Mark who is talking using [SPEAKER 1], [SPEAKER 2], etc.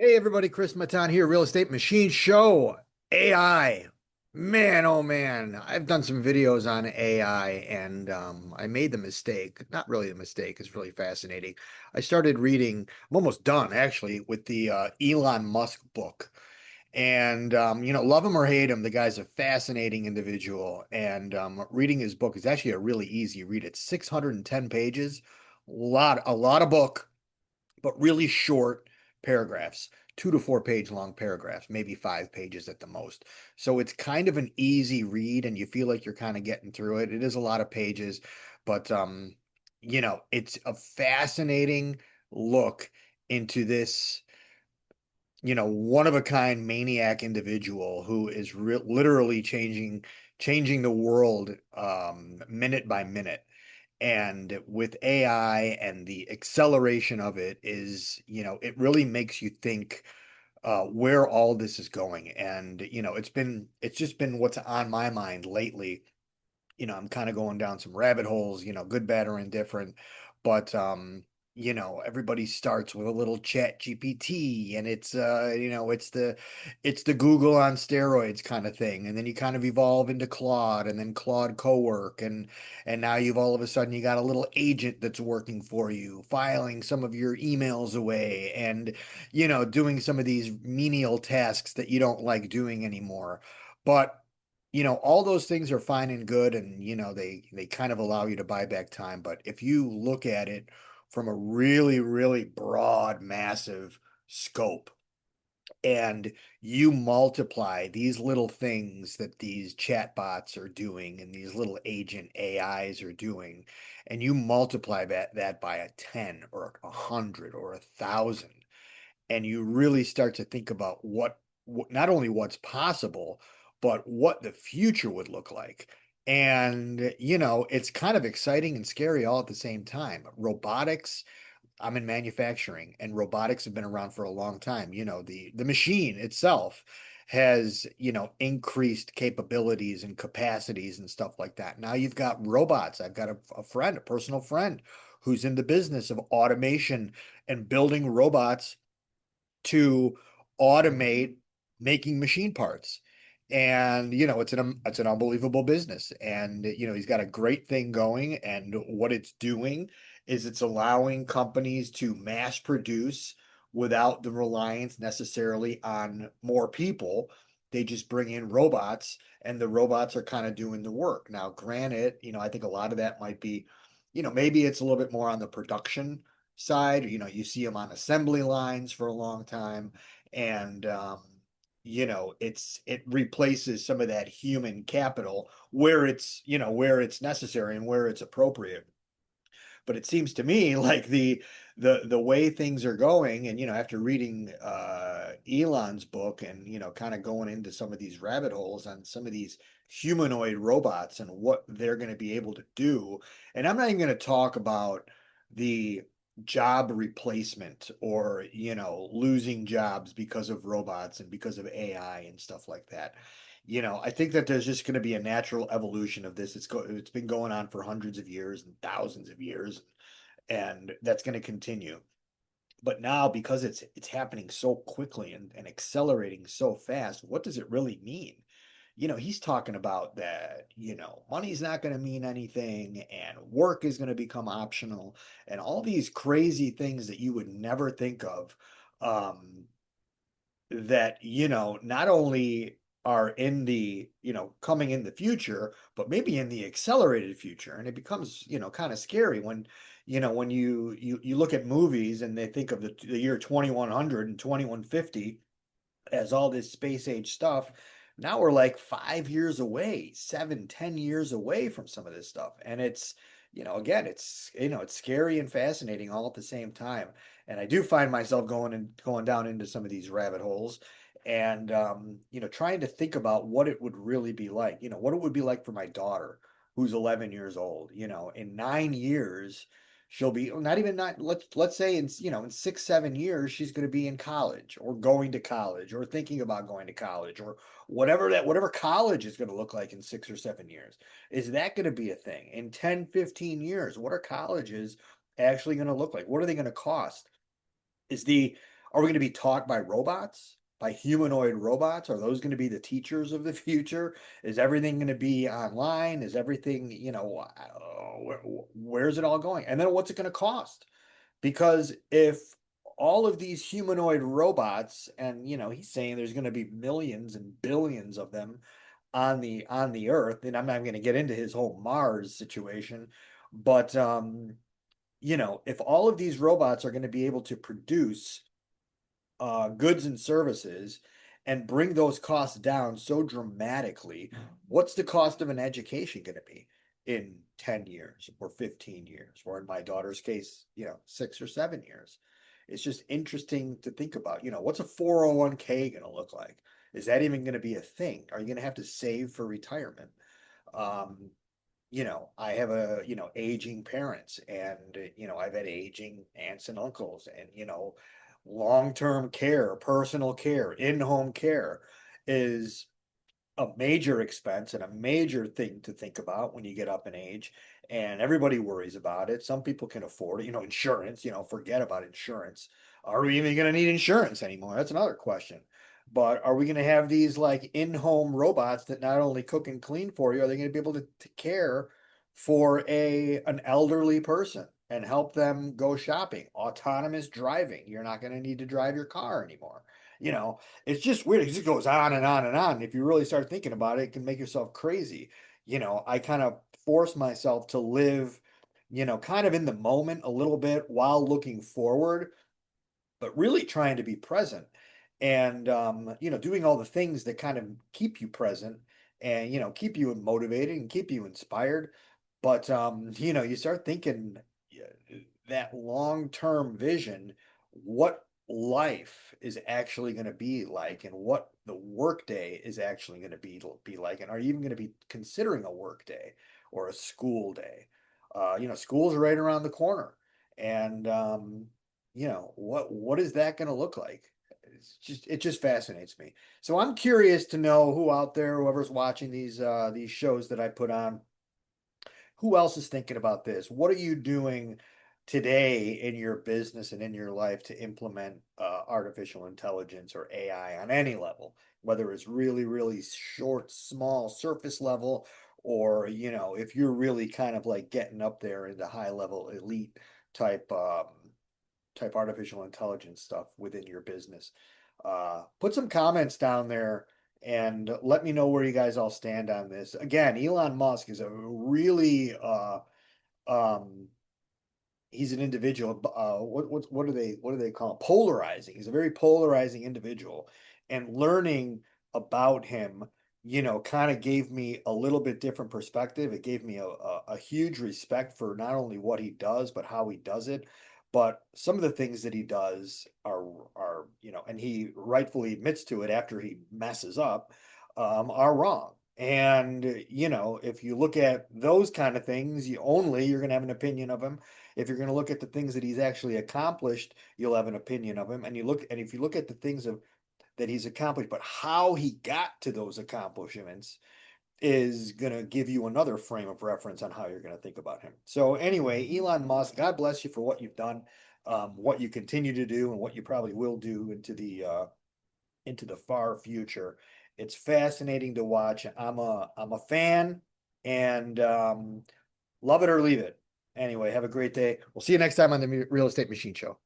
[SPEAKER 1] Hey everybody, Chris Matan here, Real Estate Machine Show. AI. Man, oh man, I've done some videos on AI and I made the mistake. Not really a mistake, it's really fascinating. I started reading, I'm almost done actually, with the Elon Musk book. And love him or hate him, the guy's a fascinating individual. And reading his book is actually a really easy read. It's 610 pages, a lot of book, but really short paragraphs, 2 to 4 page long paragraphs, maybe 5 pages at the most. So it's kind of an easy read and you feel like you're kind of getting through it. It is a lot of pages, but it's a fascinating look into this, one of a kind maniac individual who is literally changing the world minute by minute. And with AI and the acceleration of it is, it really makes you think where all this is going. And, it's just been what's on my mind lately. I'm kind of going down some rabbit holes, good, bad, or indifferent. But everybody starts with a little chat GPT and it's the Google on steroids kind of thing. And then you kind of evolve into Claude and then Claude Cowork and now you've all of a sudden you got a little agent that's working for you, filing some of your emails away and doing some of these menial tasks that you don't like doing anymore. But all those things are fine and good, and they kind of allow you to buy back time. But if you look at it from a really, really broad, massive scope, and you multiply these little things that these chatbots are doing and these little agent AIs are doing, and you multiply that by a 10 or 100 or 1,000, and you really start to think about what not only what's possible, but what the future would look like. And, it's kind of exciting and scary all at the same time. Robotics, I'm in manufacturing, and robotics have been around for a long time. The machine itself has, increased capabilities and capacities and stuff like that. Now you've got robots. I've got a personal friend who's in the business of automation and building robots to automate making machine parts. And it's an unbelievable business. And he's got a great thing going. And what it's doing is it's allowing companies to mass produce without the reliance necessarily on more people. They just bring in robots and the robots are kind of doing the work. Now, granted, I think a lot of that might be, maybe it's a little bit more on the production side. You see them on assembly lines for a long time, and it replaces some of that human capital where it's necessary and where it's appropriate. But it seems to me like the way things are going, and after reading Elon's book and kind of going into some of these rabbit holes on some of these humanoid robots and what they're going to be able to do, and I'm not even going to talk about the job replacement or losing jobs because of robots and because of AI and stuff like that. I think that there's just going to be a natural evolution of this. It's been going on for hundreds of years and thousands of years, and that's going to continue. But now, because it's happening so quickly and accelerating so fast, what does it really mean? He's talking about that, money's not going to mean anything and work is going to become optional and all these crazy things that you would never think of. Um, that not only are in the coming in the future, but maybe in the accelerated future. And it becomes kind of scary when when you look at movies and they think of the year 2100 and 2150 as all this space age stuff. Now we're like 5 years away, 7, 10 years away from some of this stuff. And it's, again, it's scary and fascinating all at the same time. And I do find myself going down into some of these rabbit holes and, trying to think about what it would really be like, what it would be like for my daughter who's 11 years old, in 9 years, she'll be not even not let's say in 6, 7 years she's going to be in college or going to college or thinking about going to college or whatever college is going to look like in 6 or 7 years. Is that going to be a thing in 10, 15 years? What are colleges actually going to look like? What are they going to cost? Is the Are we going to be taught by robots? By humanoid robots? Are those going to be the teachers of the future? Is everything going to be online? Is everything, where's it all going? And then what's it going to cost? Because if all of these humanoid robots, and he's saying there's going to be millions and billions of them on the earth, and I'm not going to get into his whole Mars situation, but if all of these robots are going to be able to produce goods and services and bring those costs down so dramatically, what's the cost of an education going to be in 10 years or 15 years, or in my daughter's case, 6 or 7 years? It's just interesting to think about, what's a 401k going to look like? Is that even going to be a thing? Are you going to have to save for retirement? Um, I have aging parents, and, I've had aging aunts and uncles, and, long-term care, personal care, in-home care is a major expense and a major thing to think about when you get up in age, and everybody worries about it. Some people can afford it, insurance, forget about insurance. Are we even going to need insurance anymore? That's another question. But are we going to have these like in-home robots that not only cook and clean for you, are they going to be able to care for an elderly person and help them go shopping? Autonomous driving. You're not going to need to drive your car anymore. You know, it's just weird. It just goes on and on and on. If you really start thinking about it, it can make yourself crazy. I kind of force myself to live, kind of in the moment a little bit while looking forward, but really trying to be present, and doing all the things that kind of keep you present, and keep you motivated and keep you inspired. But you start thinking, that long-term vision, what life is actually going to be like, and what the workday is actually going to be like, and are you even going to be considering a workday or a school day? School's right around the corner, and what is that going to look like? It just fascinates me. So I'm curious to know who out there, whoever's watching these shows that I put on, who else is thinking about this? What are you doing today in your business and in your life to implement artificial intelligence or AI on any level, whether it's really, really short, small, surface level, or if you're really kind of like getting up there into high level elite type type artificial intelligence stuff within your business. Put some comments down there and let me know where you guys all stand on this. Again, Elon Musk is a really um he's an individual, what do they call him? Polarizing. He's a very polarizing individual, and learning about him, kind of gave me a little bit different perspective. It gave me a huge respect for not only what he does, but how he does it. But some of the things that he does are and he rightfully admits to it after he messes up, are wrong. And if you look at those kind of things, you're going to have an opinion of him. If you're going to look at the things that he's actually accomplished, you'll have an opinion of him. And if you look at the things that he's accomplished, but how he got to those accomplishments is going to give you another frame of reference on how you're going to think about him. So anyway, Elon Musk, God bless you for what you've done, what you continue to do, and what you probably will do into the far future. It's fascinating to watch. I'm a fan, and love it or leave it. Anyway, have a great day. We'll see you next time on the Real Estate Machine Show.